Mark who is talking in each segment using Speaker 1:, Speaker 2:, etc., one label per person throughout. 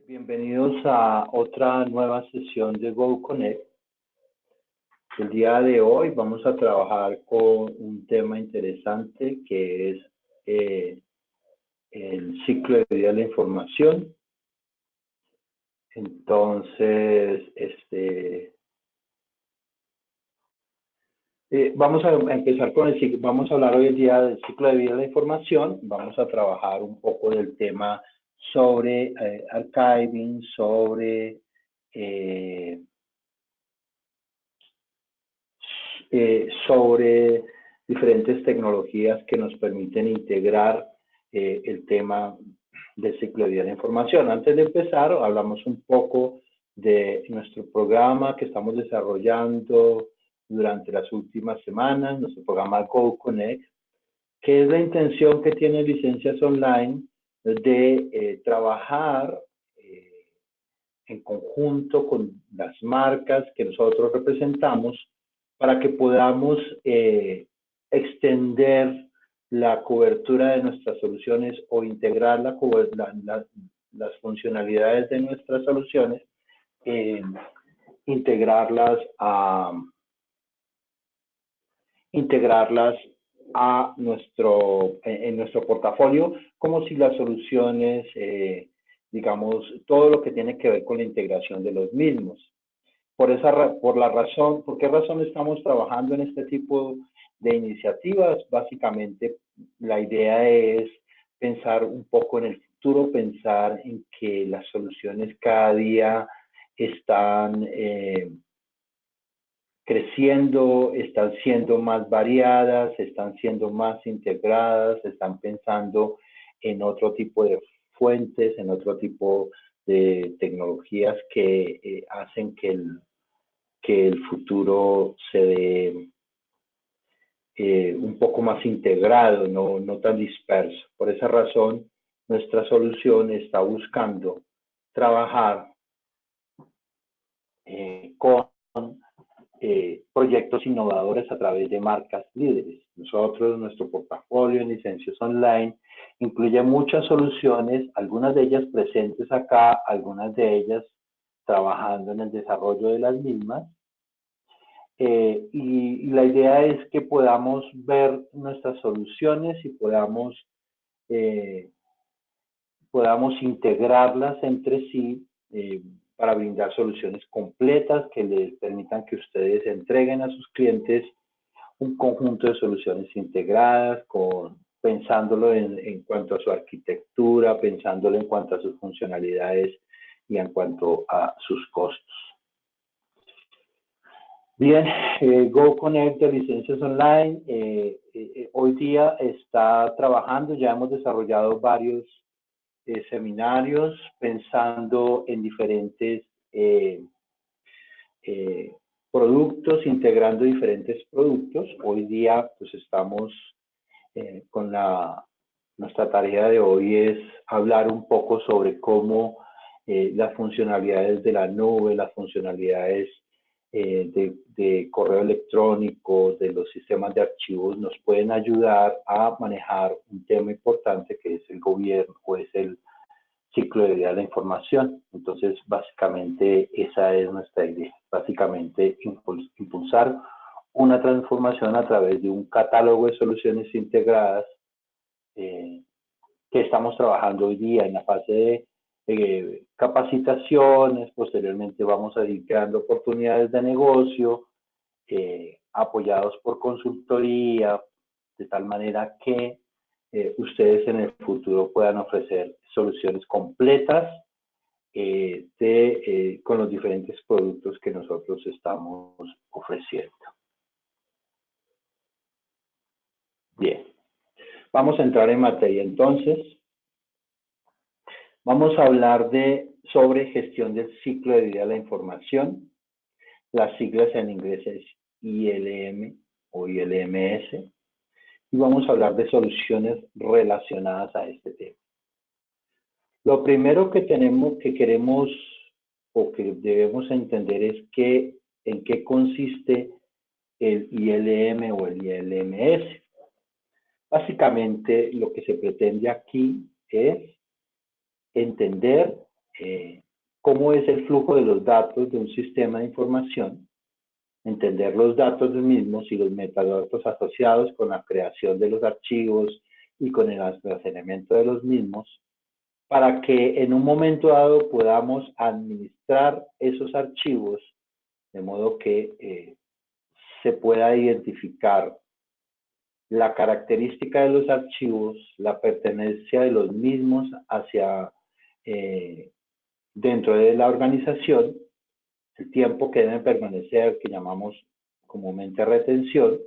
Speaker 1: Bienvenidos a otra nueva sesión de Go Connect. El día de hoy vamos a trabajar con un tema interesante que es el ciclo de vida de la información. Entonces, vamos a empezar con el ciclo. Vamos a hablar hoy el día del ciclo de vida de la información. Vamos a trabajar un poco del tema sobre archiving, sobre diferentes tecnologías que nos permiten integrar el tema del ciclo de vida de la información. Antes de empezar, hablamos un poco de nuestro programa que estamos desarrollando durante las últimas semanas, nuestro programa Go Connect, que es la intención que tiene Licencias Online de trabajar en conjunto con las marcas que nosotros representamos para que podamos extender la cobertura de nuestras soluciones o integrar las funcionalidades de nuestras soluciones, integrarlas en nuestro portafolio, como si las soluciones, digamos, todo lo que tiene que ver con la integración de los mismos. ¿Por qué razón estamos trabajando en este tipo de iniciativas? Básicamente, la idea es pensar un poco en el futuro, pensar en que las soluciones cada día están creciendo, están siendo más variadas, están siendo más integradas, están pensando en otro tipo de fuentes, en otro tipo de tecnologías que hacen que el futuro se dé un poco más integrado, no tan disperso. Por esa razón, nuestra solución está buscando trabajar con proyectos innovadores a través de marcas líderes. Nuestro portafolio en Licencias Online incluye muchas soluciones, algunas de ellas presentes acá, algunas de ellas trabajando en el desarrollo de las mismas. Y la idea es que podamos ver nuestras soluciones y podamos integrarlas entre sí para brindar soluciones completas que les permitan que ustedes entreguen a sus clientes un conjunto de soluciones integradas, pensándolo en cuanto a su arquitectura, pensándolo en cuanto a sus funcionalidades y en cuanto a sus costos. Bien, Go Connect de Licencias Online hoy día está trabajando, ya hemos desarrollado varios seminarios pensando en diferentes productos, integrando diferentes productos. Hoy día pues estamos nuestra tarea de hoy es hablar un poco sobre cómo las funcionalidades de la nube, las funcionalidades de correo electrónico, de los sistemas de archivos, nos pueden ayudar a manejar un tema importante que es el gobierno o es el ciclo de vida de la información. Entonces, básicamente, esa es nuestra idea. Básicamente, impulsar una transformación a través de un catálogo de soluciones integradas que estamos trabajando hoy día en la fase de capacitaciones. Posteriormente vamos a ir creando oportunidades de negocio apoyados por consultoría, de tal manera que ustedes en el futuro puedan ofrecer soluciones completas con los diferentes productos que nosotros estamos ofreciendo. Bien, vamos a entrar en materia entonces. Vamos a hablar sobre gestión del ciclo de vida de la información. Las siglas en inglés es ILM o ILMS. Y vamos a hablar de soluciones relacionadas a este tema. Lo primero que queremos o que debemos entender es en qué consiste el ILM o el ILMS. Básicamente, lo que se pretende aquí es entender cómo es el flujo de los datos de un sistema de información, entender los datos mismos y los metadatos asociados con la creación de los archivos y con el almacenamiento de los mismos, para que en un momento dado podamos administrar esos archivos de modo que se pueda identificar la característica de los archivos, la pertenencia de los mismos hacia dentro de la organización, el tiempo que deben permanecer, que llamamos comúnmente retención,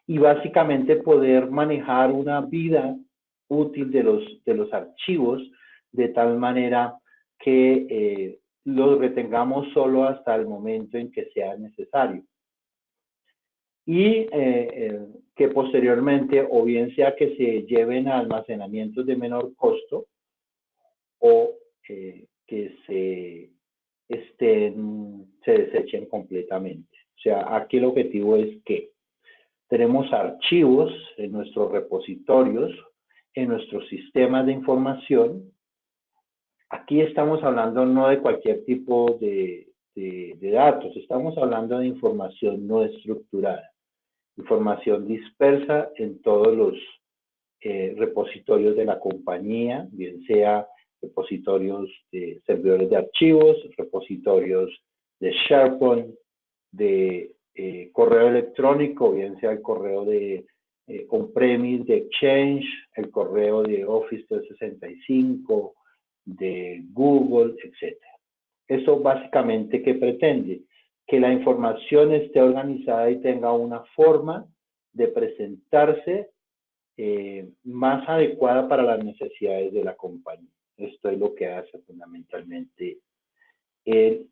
Speaker 1: y básicamente poder manejar una vida útil de los archivos de tal manera que los retengamos solo hasta el momento en que sea necesario. Y que posteriormente, o bien sea que se lleven a almacenamientos de menor costo, o que se desechen completamente. O sea, aquí el objetivo es que tenemos archivos en nuestros repositorios, en nuestros sistemas de información. Aquí estamos hablando no de cualquier tipo de datos, estamos hablando de información no estructurada, información dispersa en todos los repositorios de la compañía, bien sea repositorios de servidores de archivos, repositorios de SharePoint, de correo electrónico, bien sea el correo de on-premise de Exchange, el correo de Office 365, de Google, etc. Eso básicamente, ¿qué pretende? Que la información esté organizada y tenga una forma de presentarse más adecuada para las necesidades de la compañía. Esto es lo que hace fundamentalmente el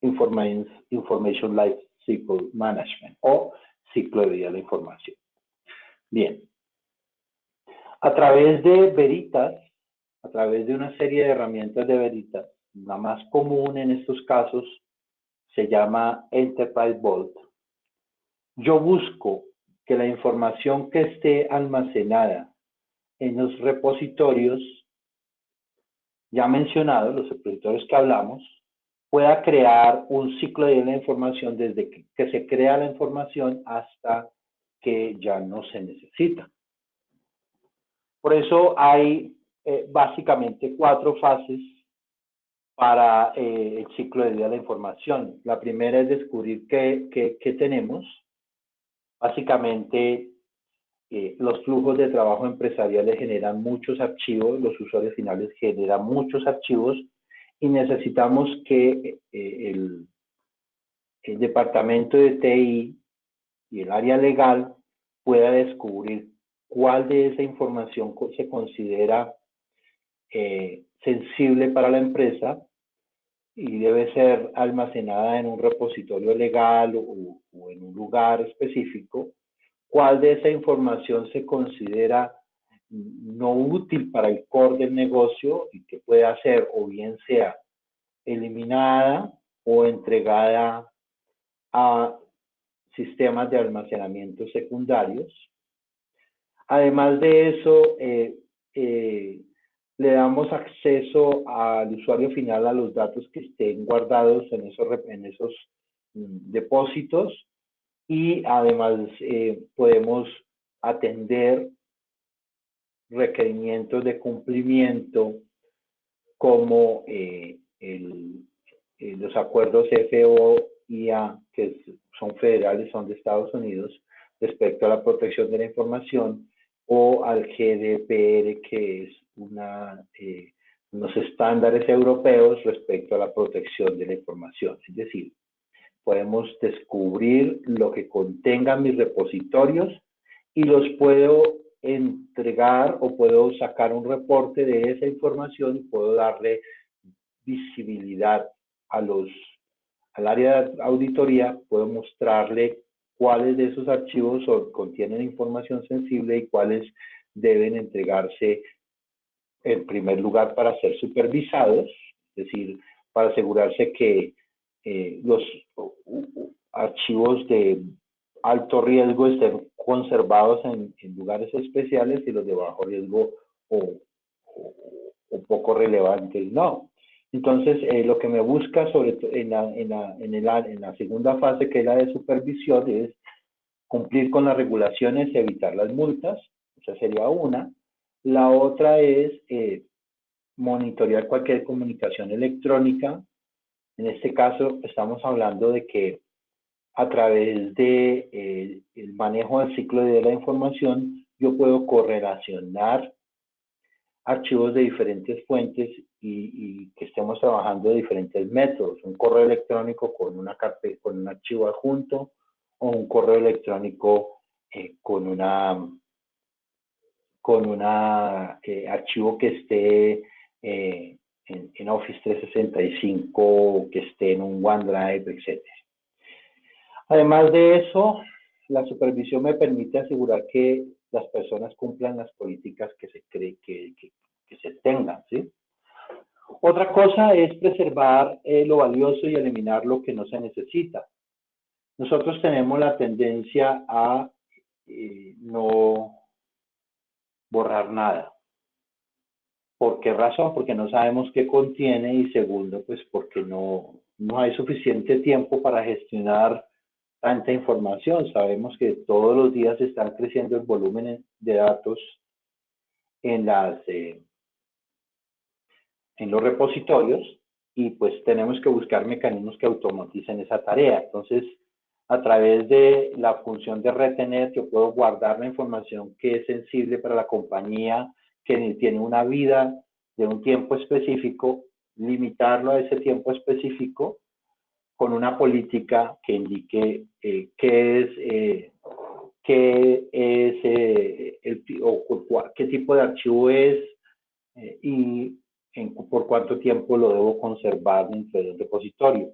Speaker 1: Information Life Cycle Management o ciclo de vida de la información. Bien, a través de Veritas, a través de una serie de herramientas de Veritas, la más común en estos casos se llama Enterprise Vault. Yo busco que la información que esté almacenada en los repositorios ya mencionados, los repositorios que hablamos, pueda crear un ciclo de la información desde que se crea la información hasta que ya no se necesita. Por eso hay básicamente 4 fases para el ciclo de vida de la información. La primera es descubrir qué tenemos. Básicamente, los flujos de trabajo empresariales generan muchos archivos, los usuarios finales generan muchos archivos y necesitamos que el departamento de TI y el área legal pueda descubrir cuál de esa información se considera sensible para la empresa y debe ser almacenada en un repositorio legal o en un lugar específico, cuál de esa información se considera no útil para el core del negocio y que pueda ser o bien sea eliminada o entregada a sistemas de almacenamiento secundarios. Además de eso, le damos acceso al usuario final a los datos que estén guardados en esos depósitos y además podemos atender requerimientos de cumplimiento como los acuerdos FOIA, que son federales, son de Estados Unidos, respecto a la protección de la información, o al GDPR, que es unos estándares europeos respecto a la protección de la información. Es decir, podemos descubrir lo que contengan mis repositorios y los puedo entregar o puedo sacar un reporte de esa información y puedo darle visibilidad al área de auditoría, puedo mostrarle cuáles de esos archivos contienen información sensible y cuáles deben entregarse en primer lugar para ser supervisados, es decir, para asegurarse que los archivos de alto riesgo estén conservados en lugares especiales y los de bajo riesgo o o poco relevantes no. Entonces, lo que me busca sobre en la segunda fase, que es la de supervisión, es cumplir con las regulaciones y evitar las multas. Esa sería una. La otra es monitorear cualquier comunicación electrónica. En este caso, estamos hablando de que a través de el manejo del ciclo de la información, yo puedo correlacionar archivos de diferentes fuentes y que estemos trabajando de diferentes métodos. Un correo electrónico con con un archivo adjunto o un correo electrónico con archivo que esté en Office 365, que esté en un OneDrive, etc. Además de eso, la supervisión me permite asegurar que las personas cumplan las políticas que se cree que se tengan, ¿sí? Otra cosa es preservar lo valioso y eliminar lo que no se necesita. Nosotros tenemos la tendencia a no borrar nada. ¿Por qué razón? Porque no sabemos qué contiene y segundo, pues porque no hay suficiente tiempo para gestionar tanta información. Sabemos que todos los días están creciendo el volumen de datos en los repositorios y pues tenemos que buscar mecanismos que automaticen esa tarea. Entonces, a través de la función de retener, yo puedo guardar la información que es sensible para la compañía, que tiene una vida de un tiempo específico, limitarlo a ese tiempo específico con una política que indique qué tipo de archivo es y por cuánto tiempo lo debo conservar dentro del repositorio.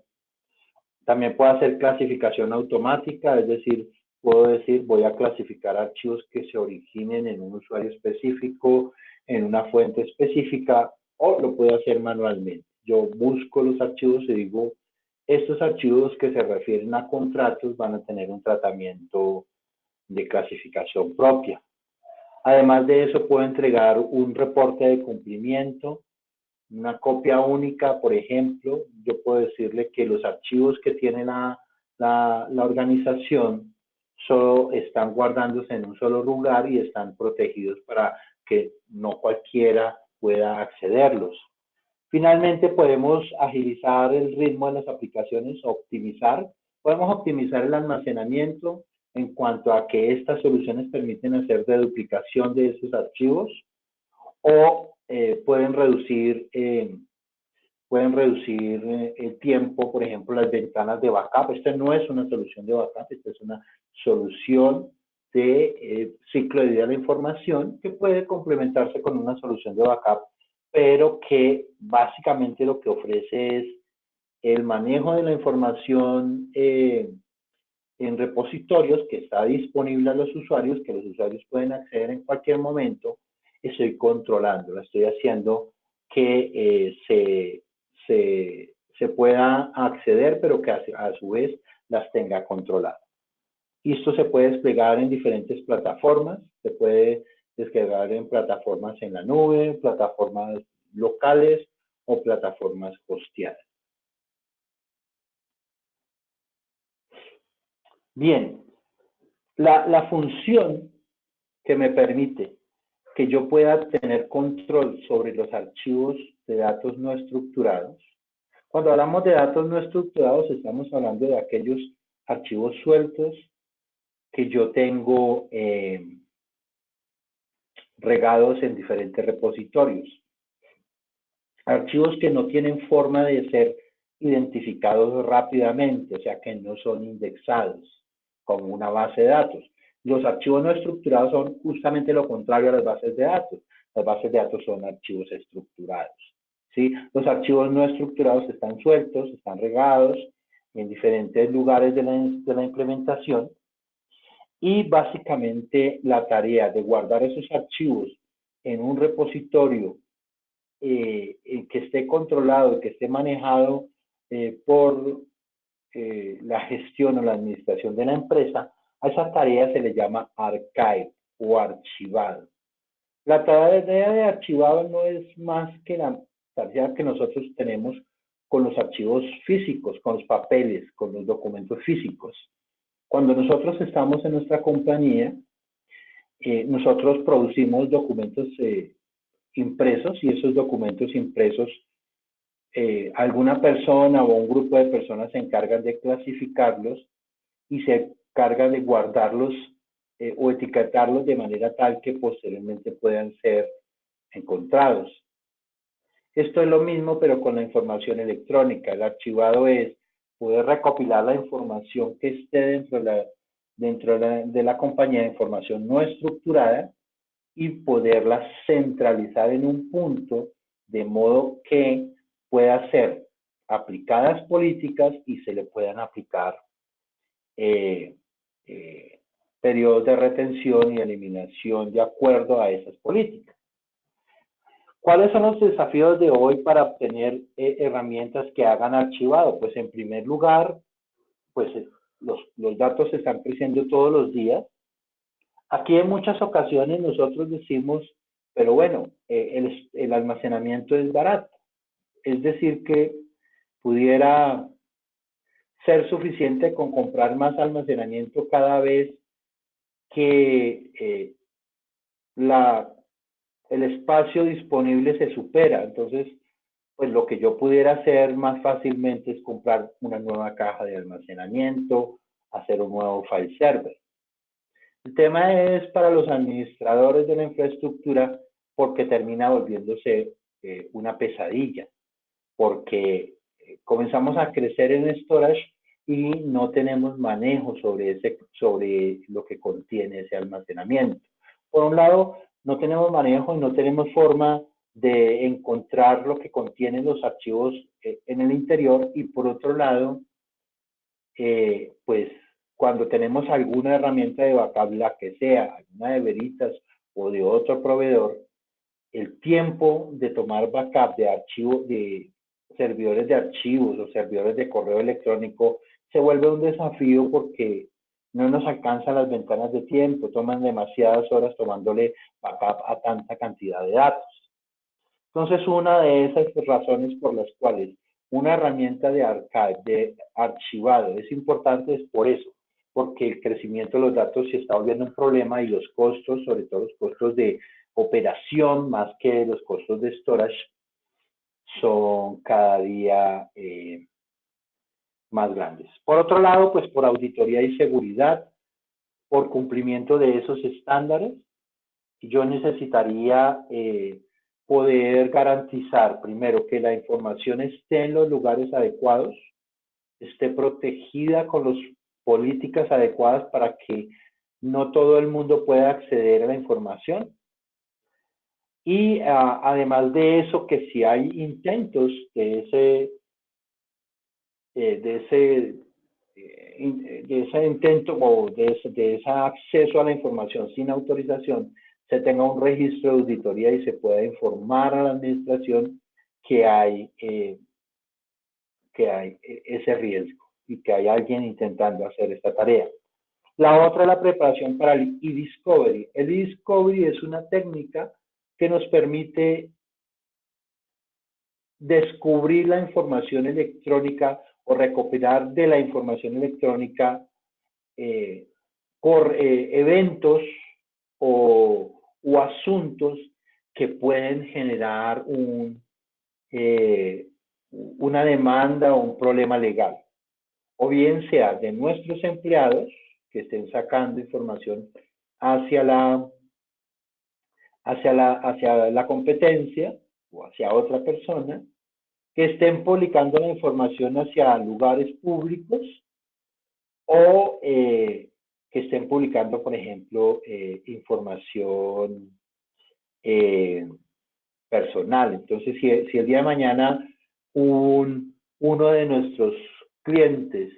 Speaker 1: También puedo hacer clasificación automática, es decir, puedo decir voy a clasificar archivos que se originen en un usuario específico, en una fuente específica, o lo puedo hacer manualmente. Yo busco los archivos y digo, estos archivos que se refieren a contratos van a tener un tratamiento de clasificación propia. Además de eso, puedo entregar un reporte de cumplimiento, una copia única, por ejemplo. Yo puedo decirle que los archivos que tiene la organización solo están guardándose en un solo lugar y están protegidos para que no cualquiera pueda accederlos. Finalmente, podemos agilizar el ritmo de las aplicaciones, optimizar. Podemos optimizar el almacenamiento en cuanto a que estas soluciones permiten hacer deduplicación de esos archivos o pueden reducir el tiempo, por ejemplo, las ventanas de backup. Esta no es una solución de backup, esta es una solución de ciclo de vida de la información que puede complementarse con una solución de backup, pero que básicamente lo que ofrece es el manejo de la información en repositorios que está disponible a los usuarios, que los usuarios pueden acceder en cualquier momento. Estoy controlando, la estoy haciendo que se pueda acceder, pero que a su vez las tenga controladas. Y esto se puede desplegar en diferentes plataformas, se puede desplegar en plataformas en la nube, plataformas locales o plataformas hosteadas. Bien, la función que me permite que yo pueda tener control sobre los archivos de datos no estructurados. Cuando hablamos de datos no estructurados, estamos hablando de aquellos archivos sueltos que yo tengo regados en diferentes repositorios. Archivos que no tienen forma de ser identificados rápidamente, o sea, que no son indexados como una base de datos. Los archivos no estructurados son justamente lo contrario a las bases de datos. Las bases de datos son archivos estructurados, ¿sí? Los archivos no estructurados están sueltos, están regados en diferentes lugares de la implementación y básicamente la tarea de guardar esos archivos en un repositorio que esté controlado, que esté manejado por la gestión o la administración de la empresa, a esa tarea se le llama archive o archivado. La tarea de archivado no es más que la tarea que nosotros tenemos con los archivos físicos, con los papeles, con los documentos físicos. Cuando nosotros estamos en nuestra compañía, nosotros producimos documentos impresos y esos documentos impresos, alguna persona o un grupo de personas se encargan de clasificarlos y se encargan de guardarlos o etiquetarlos de manera tal que posteriormente puedan ser encontrados. Esto es lo mismo, pero con la información electrónica. El archivado es poder recopilar la información que esté dentro de la compañía, información no estructurada, y poderla centralizar en un punto de modo que pueda ser aplicadas políticas y se le puedan aplicar eh, eh, periodos de retención y eliminación de acuerdo a esas políticas. ¿Cuáles son los desafíos de hoy para obtener herramientas que hagan archivado? Pues en primer lugar, pues los datos están creciendo todos los días. Aquí en muchas ocasiones nosotros decimos, pero bueno, el almacenamiento es barato. Es decir, que pudiera ser suficiente con comprar más almacenamiento cada vez que el espacio disponible se supera. Entonces, pues lo que yo pudiera hacer más fácilmente es comprar una nueva caja de almacenamiento, hacer un nuevo file server. El tema es para los administradores de la infraestructura porque termina volviéndose una pesadilla, porque comenzamos a crecer en storage y no tenemos manejo sobre lo que contiene ese almacenamiento. Por un lado, no tenemos manejo y no tenemos forma de encontrar lo que contienen los archivos en el interior, y por otro lado, pues cuando tenemos alguna herramienta de backup, la que sea, alguna de Veritas o de otro proveedor, el tiempo de tomar backup de archivos, de servidores de archivos o servidores de correo electrónico, se vuelve un desafío porque no nos alcanzan las ventanas de tiempo, toman demasiadas horas tomándole backup a tanta cantidad de datos. Entonces, una de esas razones por las cuales una herramienta de archive, de archivado, es importante es por eso, porque el crecimiento de los datos se está volviendo un problema y los costos, sobre todo los costos de operación, más que los costos de storage, son cada día más grandes. Por otro lado, pues por auditoría y seguridad, por cumplimiento de esos estándares, yo necesitaría poder garantizar, primero, que la información esté en los lugares adecuados, esté protegida con las políticas adecuadas para que no todo el mundo pueda acceder a la información. Y además de eso, que si hay intentos de ese intento o de ese acceso a la información sin autorización, se tenga un registro de auditoría y se pueda informar a la administración que hay ese riesgo y que hay alguien intentando hacer esta tarea. La otra es la preparación para el e-discovery. El e-discovery es una técnica que nos permite descubrir la información electrónica o recopilar de la información electrónica por eventos o asuntos que pueden generar una demanda o un problema legal, o bien sea de nuestros empleados que estén sacando información hacia la competencia o hacia otra persona, que estén publicando la información hacia lugares públicos o que estén publicando, por ejemplo, información personal. Entonces, si el día de mañana uno de nuestros clientes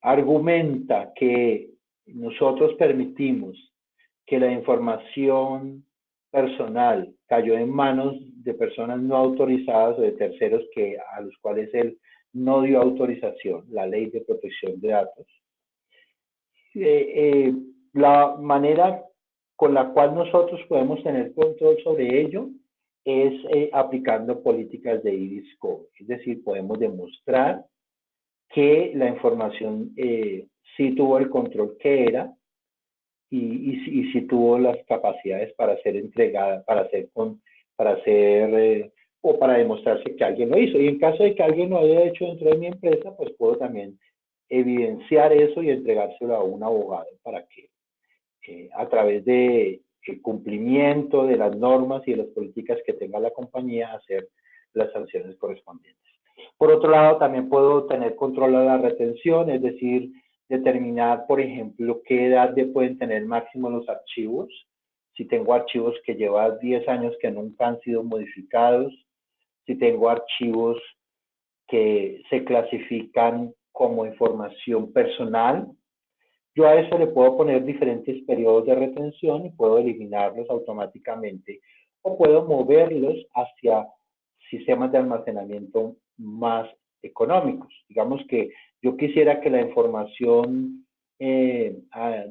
Speaker 1: argumenta que nosotros permitimos que la información personal cayó en manos de personas no autorizadas o de terceros a los cuales él no dio autorización, la ley de protección de datos. La manera con la cual nosotros podemos tener control sobre ello es aplicando políticas de e-discovery. Es decir, podemos demostrar que la información sí tuvo el control que era y sí tuvo las capacidades para ser entregada, o para demostrarse que alguien lo hizo. Y en caso de que alguien lo haya hecho dentro de mi empresa, pues puedo también evidenciar eso y entregárselo a un abogado para que a través de el cumplimiento de las normas y de las políticas que tenga la compañía, hacer las sanciones correspondientes. Por otro lado, también puedo tener control de la retención, es decir, determinar, por ejemplo, qué edad pueden tener máximo los archivos. Si tengo archivos que llevan 10 años que nunca han sido modificados, si tengo archivos que se clasifican como información personal, yo a eso le puedo poner diferentes periodos de retención y puedo eliminarlos automáticamente o puedo moverlos hacia sistemas de almacenamiento más económicos. Digamos que yo quisiera que la información de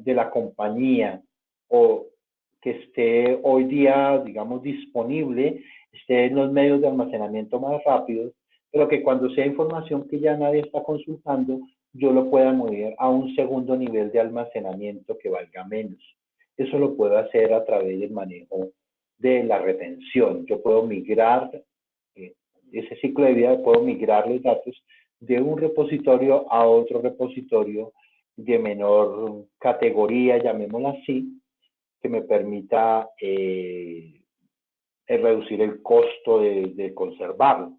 Speaker 1: la compañía o que esté hoy día, digamos, disponible, esté en los medios de almacenamiento más rápidos, pero que cuando sea información que ya nadie está consultando, yo lo pueda mover a un segundo nivel de almacenamiento que valga menos. Eso lo puedo hacer a través del manejo de la retención. Yo puedo migrar ese ciclo de vida, puedo migrar los datos de un repositorio a otro repositorio de menor categoría, llamémoslo así, que me permita reducir el costo de conservarlo.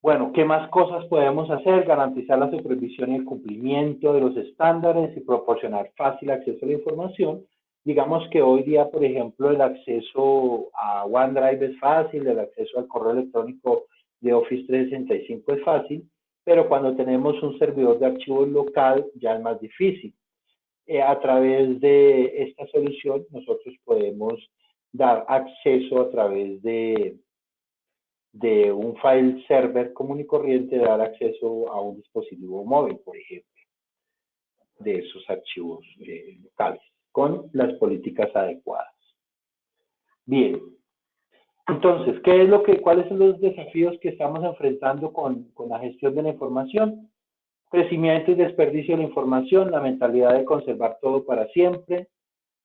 Speaker 1: Bueno, ¿qué más cosas podemos hacer? Garantizar la supervisión y el cumplimiento de los estándares y proporcionar fácil acceso a la información. Digamos que hoy día, por ejemplo, el acceso a OneDrive es fácil, el acceso al correo electrónico de Office 365 es fácil, pero cuando tenemos un servidor de archivos local ya es más difícil. A través de esta solución nosotros podemos dar acceso a través de un file server común y corriente, dar acceso a un dispositivo móvil, por ejemplo, de esos archivos locales, con las políticas adecuadas. Bien, entonces, ¿cuáles son los desafíos que estamos enfrentando con la gestión de la información? Crecimiento y desperdicio de la información, la mentalidad de conservar todo para siempre,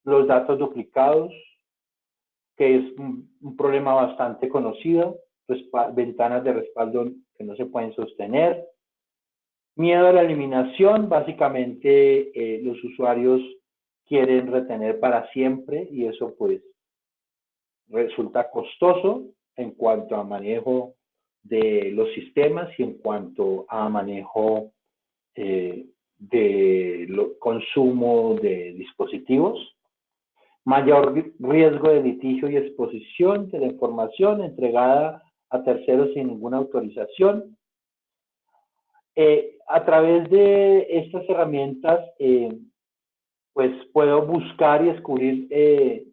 Speaker 1: los datos duplicados, que es un problema bastante conocido, ventanas de respaldo que no se pueden sostener, miedo a la eliminación, básicamente los usuarios quieren retener para siempre y eso pues resulta costoso en cuanto a manejo de los sistemas y en cuanto a manejo consumo de dispositivos. Mayor riesgo de litigio y exposición de la información entregada a terceros sin ninguna autorización. A través de estas herramientas, pues puedo buscar y descubrir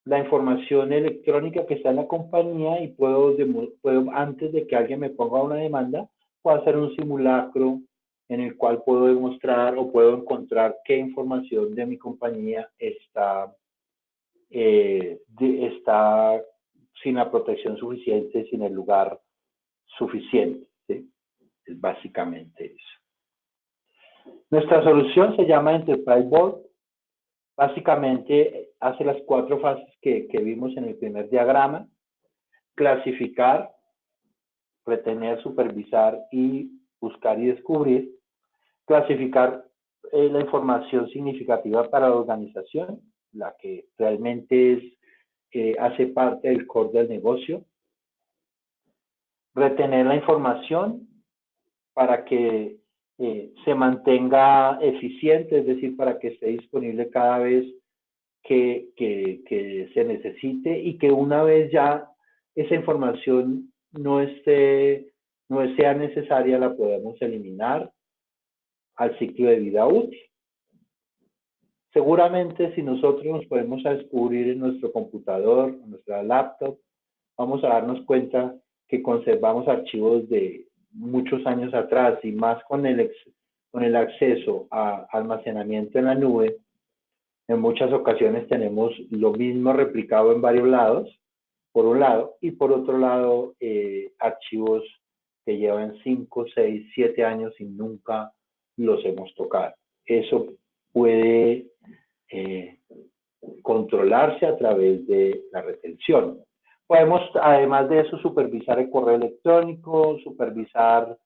Speaker 1: la información electrónica que está en la compañía y puedo, antes de que alguien me ponga una demanda, puedo hacer un simulacro en el cual puedo demostrar o puedo encontrar qué información de mi compañía está sin la protección suficiente, sin el lugar suficiente. ¿Sí? Es básicamente eso. Nuestra solución se llama Enterprise Vault. Básicamente hace las 4 fases que vimos en el primer diagrama: clasificar, retener, supervisar y buscar y descubrir. Clasificar la información significativa para la organización, la que realmente hace parte del core del negocio. Retener la información para que se mantenga eficiente, es decir, para que esté disponible cada vez que se necesite y que una vez ya esa información no sea necesaria, la podemos eliminar al ciclo de vida útil. Seguramente si nosotros nos podemos descubrir en nuestro computador, en nuestra laptop, vamos a darnos cuenta que conservamos archivos de muchos años atrás y más con el acceso a almacenamiento en la nube, En muchas ocasiones tenemos lo mismo replicado en varios lados, por un lado, y por otro lado, archivos que llevan 5, 6, 7 años y nunca los hemos tocado. Eso puede controlarse a través de la retención. Podemos, además de eso, supervisar el correo electrónico, supervisar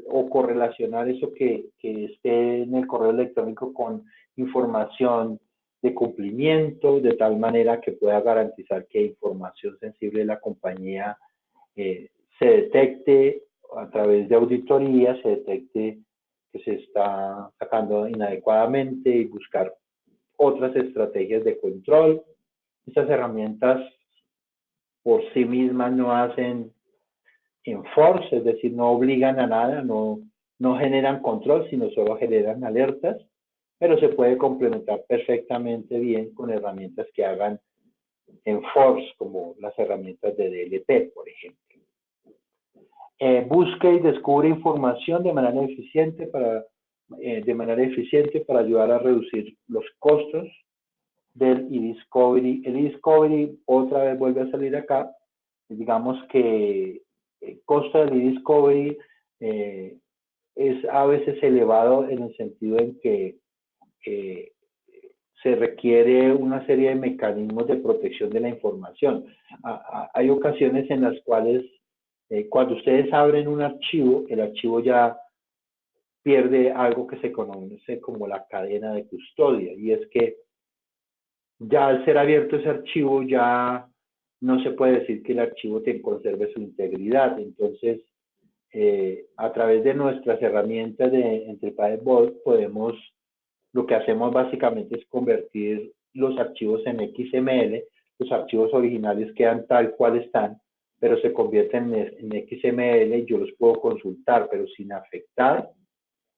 Speaker 1: o correlacionar eso que esté en el correo electrónico con información de cumplimiento, de tal manera que pueda garantizar que información sensible de la compañía se detecte a través de auditoría, se detecte que se está sacando inadecuadamente y buscar otras estrategias de control. Estas herramientas por sí mismas no hacen enforce, es decir, no obligan a nada, no generan control, sino solo generan alertas, pero se puede complementar perfectamente bien con herramientas que hagan enforce, como las herramientas de DLP, por ejemplo. Busque y descubre información de manera eficiente para ayudar a reducir los costos del e-discovery. El e-discovery otra vez vuelve a salir acá. Digamos que el costo del e-discovery es a veces elevado en el sentido en que se requiere una serie de mecanismos de protección de la información. Hay ocasiones en las cuales cuando ustedes abren un archivo, el archivo ya pierde algo que se conoce como la cadena de custodia, y es que ya al ser abierto ese archivo ya no se puede decir que el archivo conserve su integridad. Entonces, a través de nuestras herramientas de Enterprise Vault lo que hacemos básicamente es convertir los archivos en XML. Los archivos originales quedan tal cual están, pero se convierten en XML y yo los puedo consultar, pero sin afectar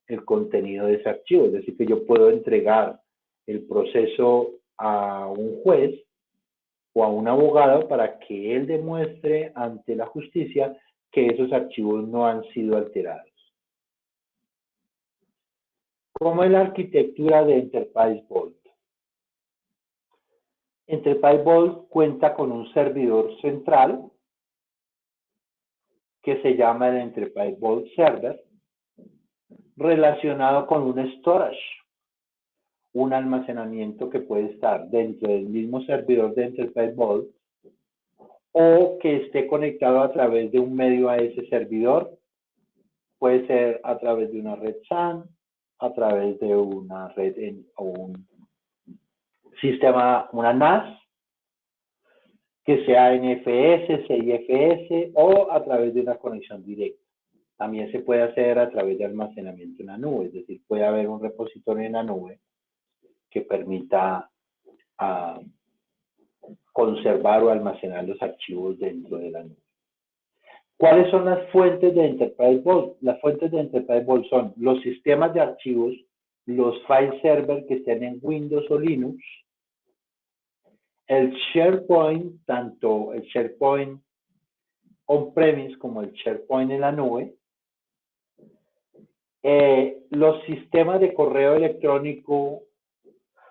Speaker 1: el contenido de ese archivo. Es decir, que yo puedo entregar el proceso a un juez o a un abogado para que él demuestre ante la justicia que esos archivos no han sido alterados. ¿Cómo es la arquitectura de Enterprise Vault? Enterprise Vault cuenta con un servidor central que se llama el Enterprise Vault Server, relacionado con un storage, un almacenamiento que puede estar dentro del mismo servidor de Enterprise Vault o que esté conectado a través de un medio a ese servidor. Puede ser a través de una red SAN, a través de una red o un sistema, una NAS, que sea NFS, CIFS o a través de una conexión directa. También se puede hacer a través de almacenamiento en la nube, es decir, puede haber un repositorio en la nube que permita conservar o almacenar los archivos dentro de la nube. ¿Cuáles son las fuentes de Enterprise Vault? Las fuentes de Enterprise Vault son los sistemas de archivos, los file server que estén en Windows o Linux, el SharePoint, tanto el SharePoint on-premise como el SharePoint en la nube, los sistemas de correo electrónico,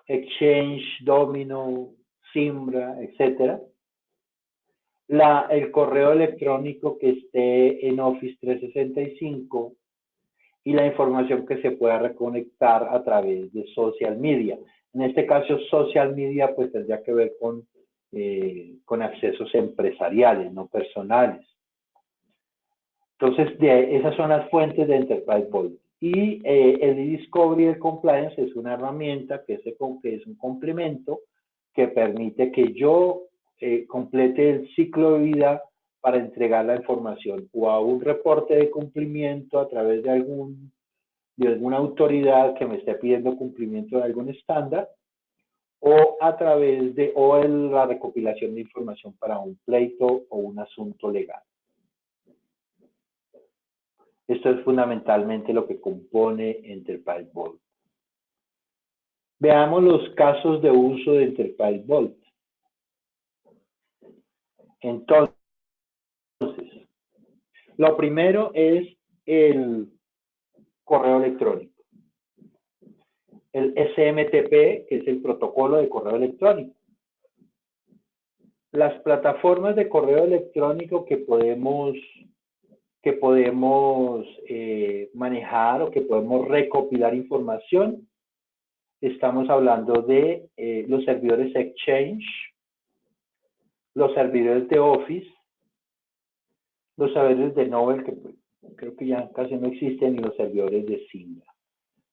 Speaker 1: Exchange, Domino, Zimbra, etcétera, el correo electrónico que esté en Office 365 y la información que se pueda reconectar a través de social media. En este caso, social media pues tendría que ver con accesos empresariales, no personales. Entonces, esas son las fuentes de Enterprise Vault. Y el e-discovery del compliance es una herramienta que es un complemento que permite que yo complete el ciclo de vida para entregar la información o a un reporte de cumplimiento a través de alguna autoridad que me esté pidiendo cumplimiento de algún estándar, o a través de la recopilación de información para un pleito o un asunto legal. Esto es fundamentalmente lo que compone Enterprise Vault. Veamos los casos de uso de Enterprise Vault. Entonces, lo primero es el correo electrónico. el SMTP, que es el protocolo de correo electrónico. Las plataformas de correo electrónico que podemos manejar o que podemos recopilar información, estamos hablando de los servidores Exchange, los servidores de Office, los servidores de Novell, que creo que ya casi no existen, y los servidores de Singa.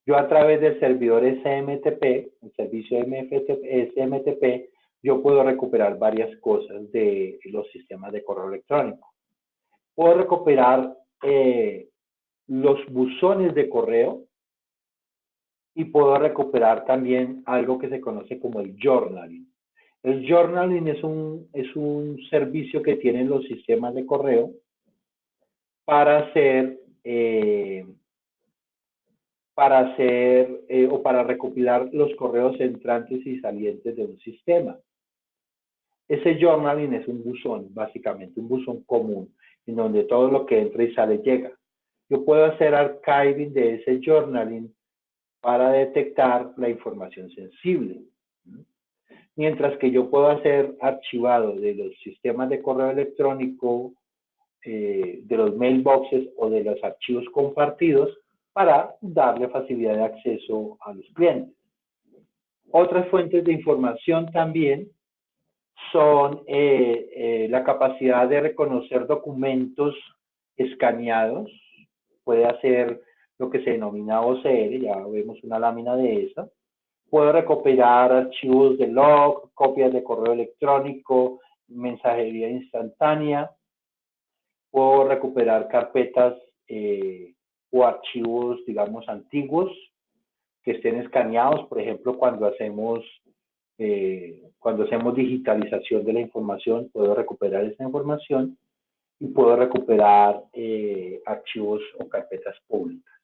Speaker 1: Yo a través del servidor SMTP, el servicio SMTP, yo puedo recuperar varias cosas de los sistemas de correo electrónico. Puedo recuperar los buzones de correo y puedo recuperar también algo que se conoce como el journaling. El journaling es un servicio que tienen los sistemas de correo para hacer o para recopilar los correos entrantes y salientes de un sistema. Ese journaling es un buzón, básicamente, un buzón común, en donde todo lo que entra y sale llega. Yo puedo hacer archiving de ese journaling para detectar la información sensible. Mientras que yo puedo hacer archivado de los sistemas de correo electrónico, de los mailboxes o de los archivos compartidos para darle facilidad de acceso a los clientes. Otras fuentes de información también son la capacidad de reconocer documentos escaneados. Puede hacer lo que se denomina OCR, ya vemos una lámina de esa. Puedo recopilar archivos de log, copias de correo electrónico, mensajería instantánea. Puedo recuperar carpetas o archivos, digamos, antiguos que estén escaneados, por ejemplo, cuando hacemos digitalización de la información, puedo recuperar esa información y puedo recuperar archivos o carpetas públicas.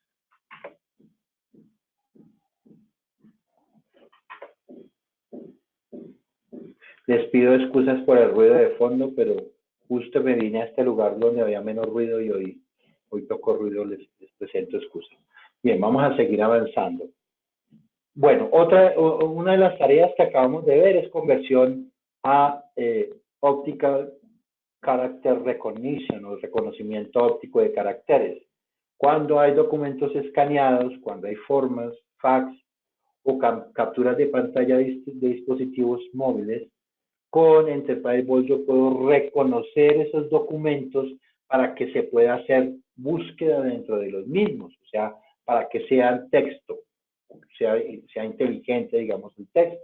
Speaker 1: Les pido excusas por el ruido de fondo, pero justo me vine a este lugar donde había menos ruido y hoy tocó ruido, les presento excusas. Bien, vamos a seguir avanzando. Bueno, una de las tareas que acabamos de ver es conversión a Optical Character Recognition o reconocimiento óptico de caracteres. Cuando hay documentos escaneados, cuando hay formas, fax o capturas de pantalla de dispositivos móviles, con Enterprise Voice yo puedo reconocer esos documentos para que se pueda hacer búsqueda dentro de los mismos, o sea, para que sean texto, sea inteligente, digamos, el texto.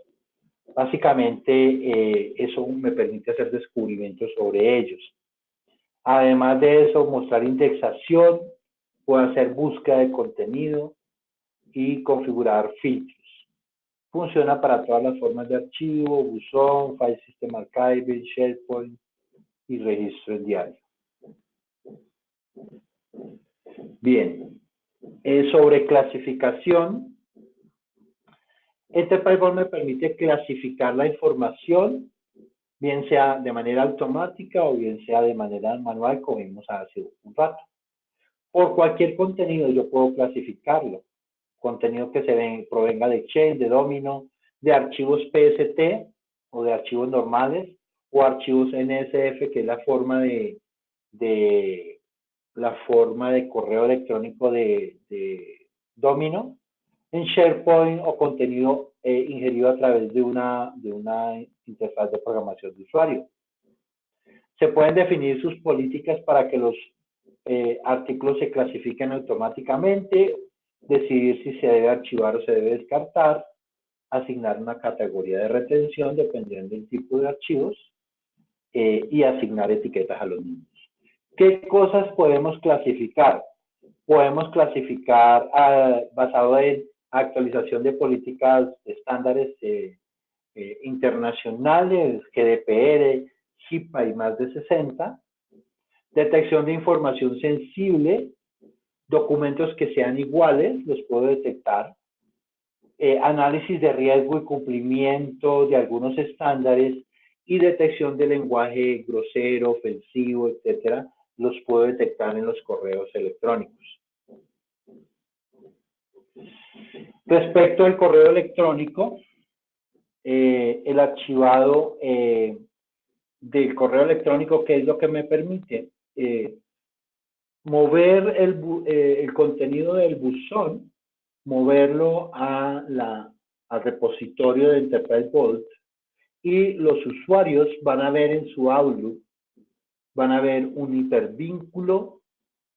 Speaker 1: Básicamente, eso me permite hacer descubrimientos sobre ellos. Además de eso, mostrar indexación, puedo hacer búsqueda de contenido y configurar filtros. Funciona para todas las formas de archivo, buzón, file system archiving, SharePoint y registro en diario. Bien, sobre clasificación, Enterprise Voice me permite clasificar la información, bien sea de manera automática o bien sea de manera manual, como vimos hace un rato. Por cualquier contenido yo puedo clasificarlo. Contenido que provenga de Exchange, de Domino, de archivos PST o de archivos normales o archivos NSF, que es la forma de correo electrónico de Domino, en SharePoint o contenido ingerido a través de una interfaz de programación de usuario. Se pueden definir sus políticas para que los artículos se clasifiquen automáticamente, decidir si se debe archivar o se debe descartar, asignar una categoría de retención dependiendo del tipo de archivos y asignar etiquetas a los mismos. ¿Qué cosas podemos clasificar? Podemos clasificar basado en actualización de políticas estándares internacionales, GDPR, HIPAA y más de 60, detección de información sensible, documentos que sean iguales, los puedo detectar, análisis de riesgo y cumplimiento de algunos estándares y detección de lenguaje grosero, ofensivo, etcétera, los puedo detectar en los correos electrónicos. Respecto al correo electrónico, el archivado del correo electrónico, ¿qué es lo que me permite? Mover el contenido del buzón, moverlo al repositorio de Enterprise Vault, y los usuarios van a ver en su Outlook, van a ver un hipervínculo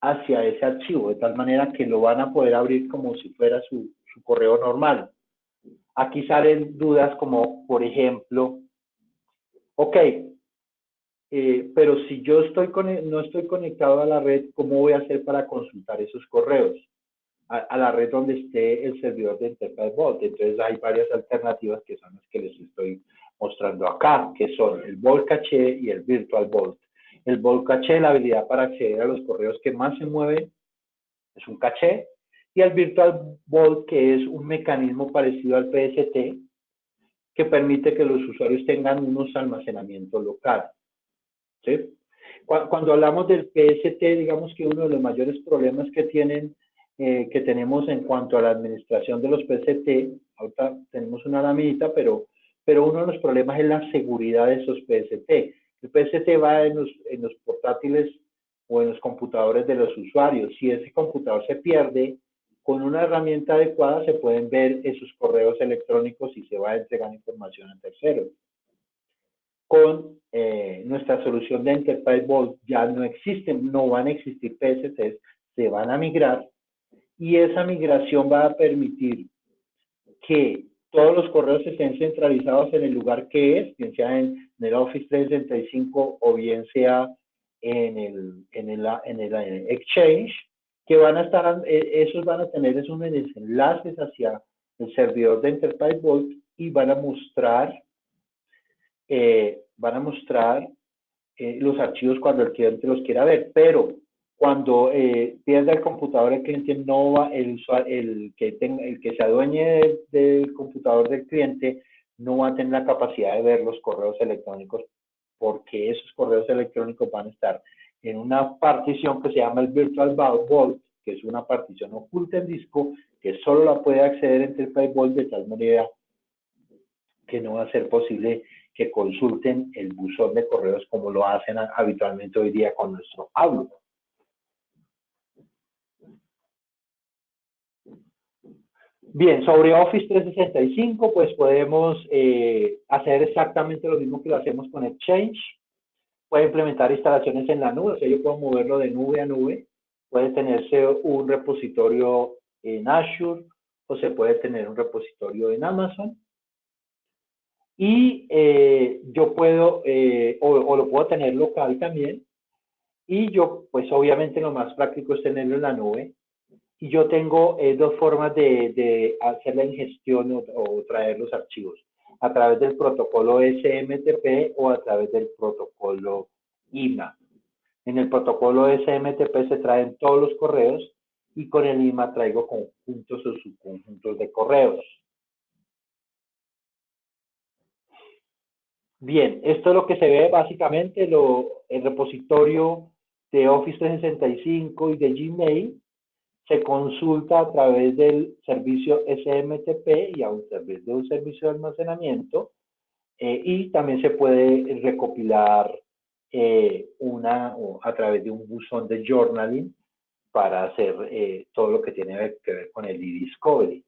Speaker 1: hacia ese archivo, de tal manera que lo van a poder abrir como si fuera su correo normal. Aquí salen dudas como, por ejemplo, ok, pero si yo no estoy conectado a la red, ¿cómo voy a hacer para consultar esos correos? A la red donde esté el servidor de Enterprise Vault. Entonces hay varias alternativas que son las que les estoy mostrando acá, que son el Vault Cache y el Virtual Vault. El Vault Cache, la habilidad para acceder a los correos que más se mueven, es un caché, y el Virtual Vault, que es un mecanismo parecido al PST, que permite que los usuarios tengan unos almacenamientos locales. ¿Sí? Cuando hablamos del PST, digamos que uno de los mayores problemas que tenemos en cuanto a la administración de los PST, ahorita tenemos una laminita, pero uno de los problemas es la seguridad de esos PST. El PST va en los portátiles o en los computadores de los usuarios. Si ese computador se pierde, con una herramienta adecuada se pueden ver esos correos electrónicos y se va a entregar información a terceros. Con nuestra solución de Enterprise Vault ya no existen, no van a existir PSTs, se van a migrar, y esa migración va a permitir que todos los correos estén centralizados en el lugar que es, bien sea en el Office 365 o bien sea en el Exchange, que van a estar, esos van a tener esos enlaces hacia el servidor de Enterprise Vault y van a mostrar los archivos cuando el cliente los quiera ver, pero cuando pierda el computador el cliente no va, el que se adueñe del computador del cliente no va a tener la capacidad de ver los correos electrónicos, porque esos correos electrónicos van a estar en una partición que se llama el Virtual Vault, que es una partición oculta en disco, que solo la puede acceder Enterprise Vault, de tal manera que no va a ser posible que consulten el buzón de correos como lo hacen habitualmente hoy día con nuestro Outlook. Bien, sobre Office 365, pues podemos hacer exactamente lo mismo que lo hacemos con Exchange. Puede implementar instalaciones en la nube, o sea, yo puedo moverlo de nube a nube. Puede tenerse un repositorio en Azure o se puede tener un repositorio en Amazon. Y yo puedo, o lo puedo tener local también. Y yo, pues obviamente lo más práctico es tenerlo en la nube. Y yo tengo dos formas de hacer la ingestión o traer los archivos. A través del protocolo SMTP o a través del protocolo IMA. En el protocolo SMTP se traen todos los correos y con el IMA traigo conjuntos o subconjuntos de correos. Bien, esto es lo que se ve básicamente, el repositorio de Office 365 y de Gmail se consulta a través del servicio SMTP y a través de un servicio de almacenamiento, y también se puede recopilar a través de un buzón de journaling para hacer todo lo que tiene que ver con el e-discovery.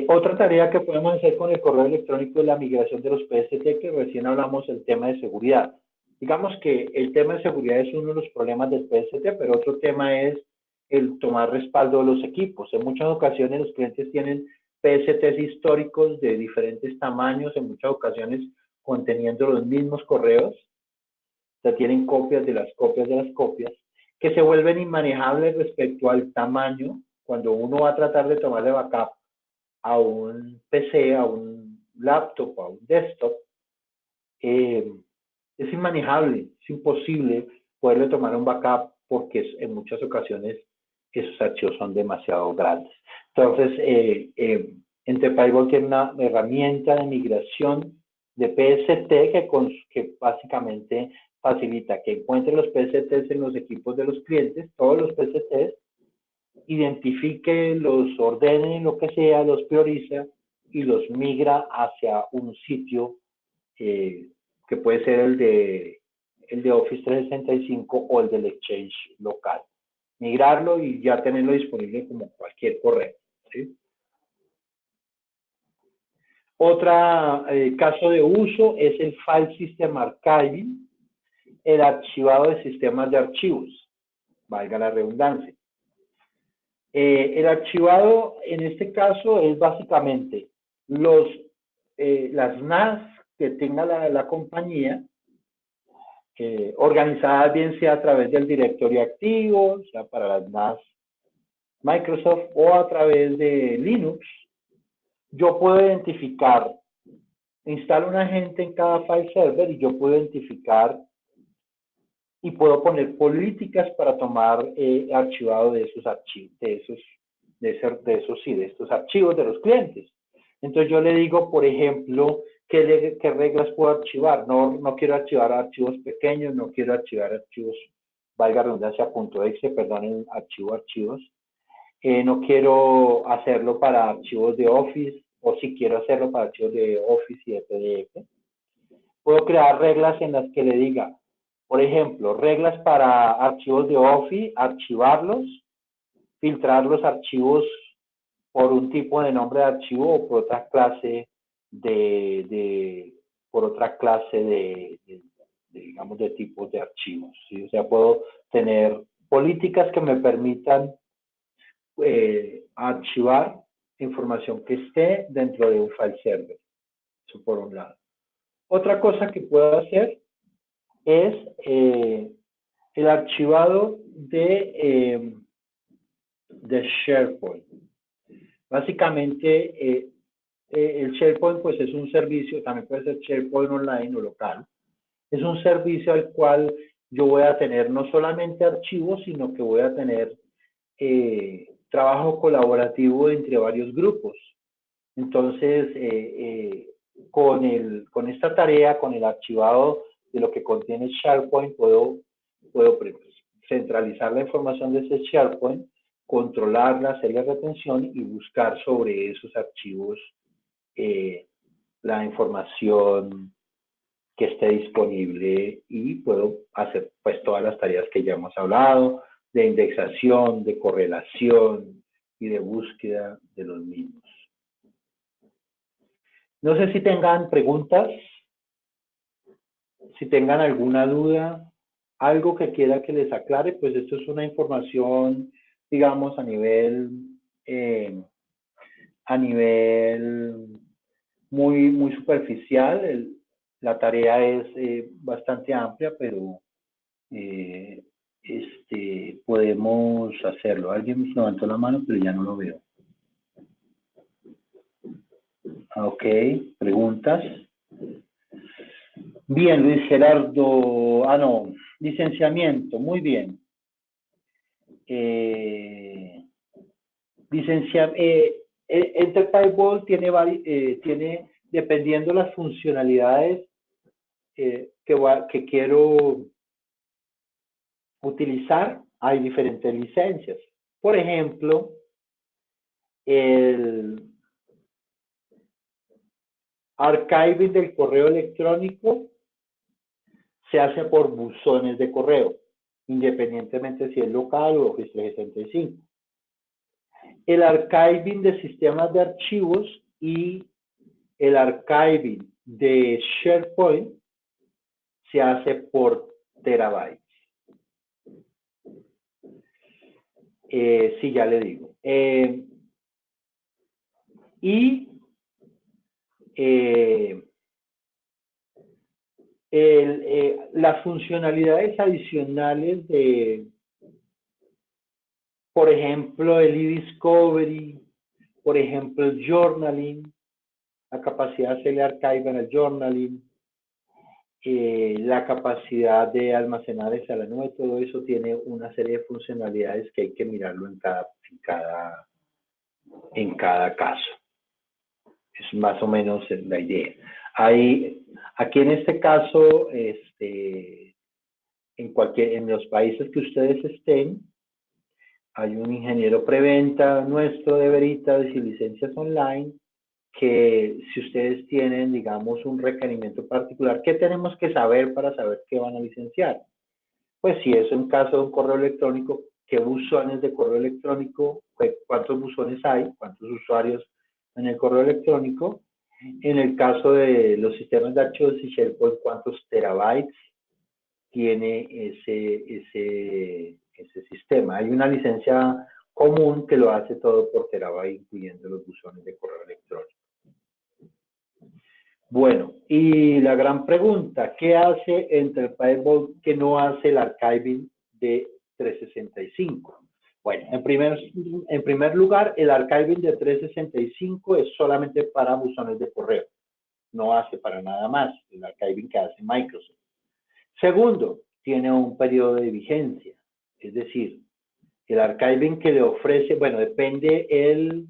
Speaker 1: Otra tarea que podemos hacer con el correo electrónico es la migración de los PST, que recién hablamos del tema de seguridad. Digamos que el tema de seguridad es uno de los problemas del PST, pero otro tema es el tomar respaldo de los equipos. En muchas ocasiones los clientes tienen PSTs históricos de diferentes tamaños, en muchas ocasiones conteniendo los mismos correos, o sea, tienen copias de las copias de las copias, que se vuelven inmanejables respecto al tamaño cuando uno va a tratar de tomarle backup a un PC, a un laptop, a un desktop. Es inmanejable, es imposible poderle tomar un backup porque en muchas ocasiones esos archivos son demasiado grandes. Entonces, Enterprise Vault tiene una herramienta de migración de PST que básicamente facilita que encuentre los PCTs en los equipos de los clientes, todos los PCTs, identifique, los ordene, lo que sea, los prioriza y los migra hacia un sitio que puede ser el de Office 365 o el del Exchange local. Migrarlo y ya tenerlo disponible como cualquier correo, ¿sí? Otro caso de uso es el File System Archiving, el archivado de sistemas de archivos, valga la redundancia. El archivado en este caso es básicamente las NAS que tenga la compañía, organizadas bien sea a través del directorio activo, o sea, para las NAS Microsoft o a través de Linux. Yo puedo identificar, instalo un agente en cada file server y yo puedo identificar y puedo poner políticas para tomar archivado de esos archivos, de estos archivos de los clientes. Entonces yo le digo, por ejemplo, qué reglas puedo archivar. No quiero archivar archivos pequeños, no quiero archivar archivos, valga redundancia, .exe, perdón, archivos. No quiero hacerlo para archivos de Office, o si quiero hacerlo para archivos de Office y de PDF. Puedo crear reglas en las que le diga, por ejemplo, reglas para archivos de Office, archivarlos, filtrar los archivos por un tipo de nombre de archivo o por otra clase digamos, de tipos de archivos, ¿sí? O sea, puedo tener políticas que me permitan archivar información que esté dentro de un file server. Eso por un lado. Otra cosa que puedo hacer es el archivado de SharePoint. Básicamente, el SharePoint pues es un servicio, también puede ser SharePoint online o local. Es un servicio al cual yo voy a tener no solamente archivos, sino que voy a tener trabajo colaborativo entre varios grupos. Entonces, con esta tarea, con el archivado de lo que contiene SharePoint, puedo centralizar la información de ese SharePoint, controlarla, hacerle retención y buscar sobre esos archivos la información que esté disponible y puedo hacer pues todas las tareas que ya hemos hablado, de indexación, de correlación y de búsqueda de los mismos. No sé si tengan preguntas, si tengan alguna duda, algo que quiera que les aclare, pues esto es una información, digamos, a nivel muy superficial. La tarea es bastante amplia, pero podemos hacerlo. Alguien me levantó la mano, pero ya no lo veo. Ok, preguntas. Bien, Luis Gerardo. No, licenciamiento, muy bien. Enterprise Vault tiene, dependiendo las funcionalidades que quiero utilizar, hay diferentes licencias. Por ejemplo, el archiving del correo electrónico se hace por buzones de correo, independientemente si es local o Office 365. El archiving de sistemas de archivos y el archiving de SharePoint se hace por terabytes. Sí, ya le digo. Las funcionalidades adicionales de, por ejemplo, el e-discovery, por ejemplo, el journaling, la capacidad de hacerle archive en el journaling, la capacidad de almacenar esa la nube, todo eso tiene una serie de funcionalidades que hay que mirarlo en cada caso. Es más o menos la idea. Aquí en este caso, en los países que ustedes estén, hay un ingeniero preventa nuestro de Veritas y licencias online que si ustedes tienen, digamos, un requerimiento particular, ¿qué tenemos que saber para saber qué van a licenciar? Pues si es un caso de un correo electrónico, ¿qué buzones de correo electrónico? ¿Cuántos buzones hay? ¿Cuántos usuarios en el correo electrónico? En el caso de los sistemas de archivos y SharePoint, ¿cuántos terabytes tiene ese sistema? Hay una licencia común que lo hace todo por terabyte, incluyendo los buzones de correo electrónico. Bueno, y la gran pregunta, ¿qué hace Enterprise Vault que no hace el archiving de 365? Bueno, en primer lugar, el archiving de 365 es solamente para buzones de correo. No hace para nada más el archiving que hace Microsoft. Segundo, tiene un periodo de vigencia. Es decir, el archiving que le ofrece, bueno, depende el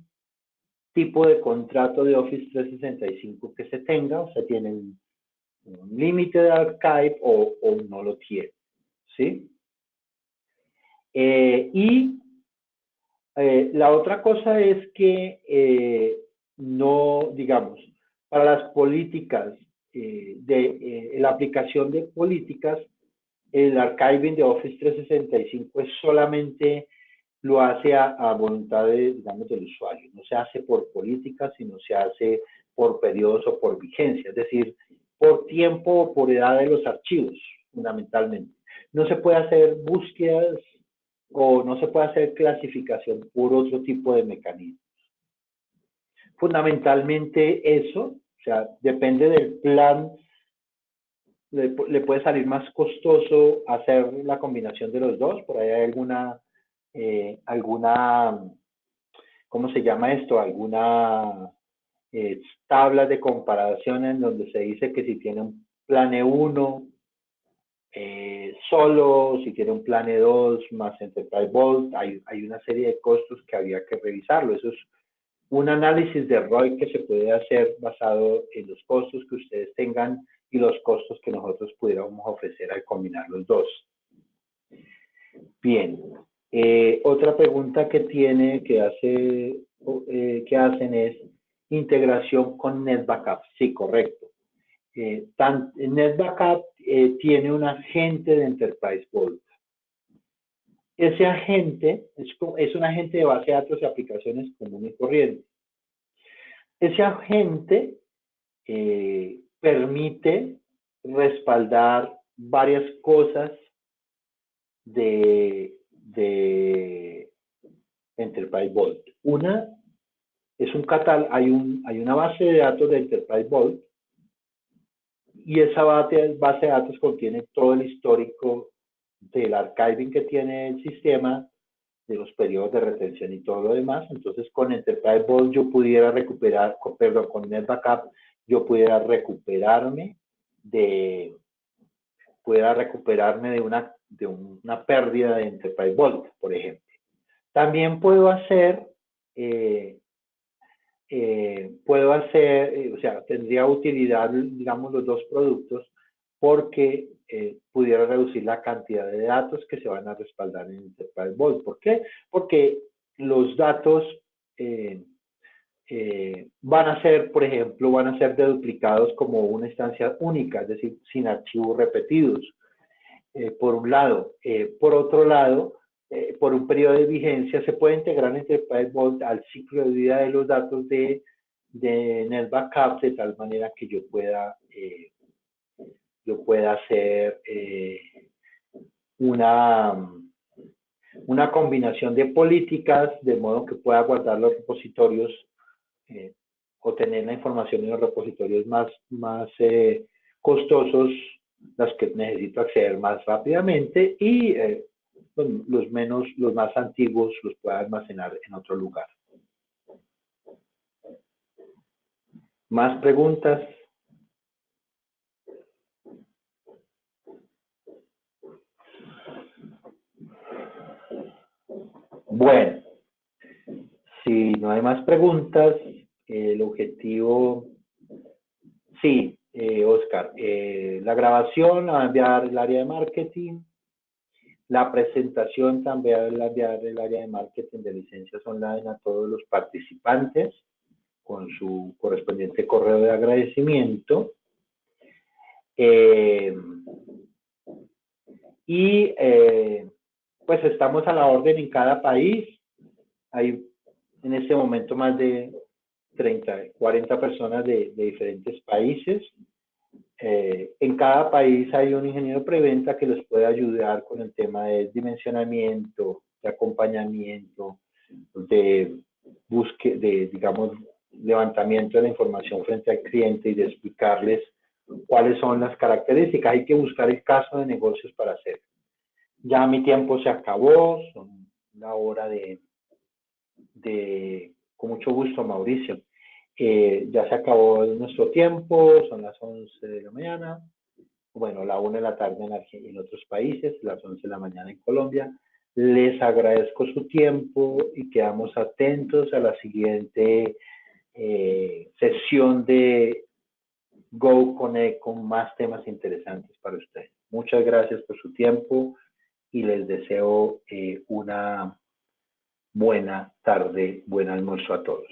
Speaker 1: tipo de contrato de Office 365 que se tenga, o sea, tiene un límite de archive o no lo tiene, ¿sí? La otra cosa es que no, digamos, para las políticas, la aplicación de políticas, el archiving de Office 365 es solamente lo hace a voluntad de, digamos, del usuario. No se hace por política, sino se hace por periodos o por vigencia, es decir, por tiempo o por edad de los archivos, fundamentalmente. No se puede hacer búsquedas o no se puede hacer clasificación por otro tipo de mecanismos. Fundamentalmente eso, o sea, depende del plan, le puede salir más costoso hacer la combinación de los dos, por ahí hay alguna, ¿cómo se llama esto? Alguna tablas de comparación en donde se dice que si tiene un plan E1 solo, si tiene un plan E2 más Enterprise Vault, hay una serie de costos que había que revisarlo. Eso es un análisis de ROI que se puede hacer basado en los costos que ustedes tengan y los costos que nosotros pudiéramos ofrecer al combinar los dos. Bien, otra pregunta que hacen es integración con NetBackup. Sí, correcto. NetBackup tiene un agente de Enterprise Vault. Ese agente es un agente de base de datos y aplicaciones común y corriente. Ese agente permite respaldar varias cosas de Enterprise Vault. Una es un catálogo, hay una base de datos de Enterprise Vault y esa base de datos contiene todo el histórico del archiving que tiene el sistema, de los periodos de retención y todo lo demás. Entonces, con Enterprise Vault yo pudiera recuperar, con NetBackup, yo pudiera recuperarme de una pérdida de Enterprise Vault, por ejemplo. También puedo hacer, o sea, tendría utilidad, digamos, los dos productos porque pudiera reducir la cantidad de datos que se van a respaldar en Enterprise Vault. ¿Por qué? Porque los datos van a ser, por ejemplo, van a ser deduplicados como una instancia única, es decir, sin archivos repetidos, por un lado. Por otro lado, por un periodo de vigencia, se puede integrar en Enterprise Vault al ciclo de vida de los datos de NetBackup de tal manera que yo pueda hacer una combinación de políticas de modo que pueda guardar los repositorios o tener la información en los repositorios más costosos, los que necesito acceder más rápidamente y los más antiguos los pueda almacenar en otro lugar. ¿Más preguntas? Bueno, si no hay más preguntas, el objetivo, sí, Oscar, la grabación la va a enviar el área de marketing La presentación también la enviar el área de marketing de licencias online a todos los participantes con su correspondiente correo de agradecimiento. Pues estamos a la orden en cada país. Hay en este momento más de 30, 40 personas de diferentes países. En cada país hay un ingeniero preventa que les puede ayudar con el tema de dimensionamiento, de acompañamiento, digamos, levantamiento de la información frente al cliente y de explicarles cuáles son las características. Hay que buscar el caso de negocios para hacer. Ya mi tiempo se acabó, son una hora con mucho gusto, Mauricio. Ya se acabó nuestro tiempo, son las 11 de la mañana, bueno, la 1 de la tarde en otros países, las 11 de la mañana en Colombia. Les agradezco su tiempo y quedamos atentos a la siguiente sesión de Go Connect con más temas interesantes para ustedes. Muchas gracias por su tiempo y les deseo una buena tarde, buen almuerzo a todos.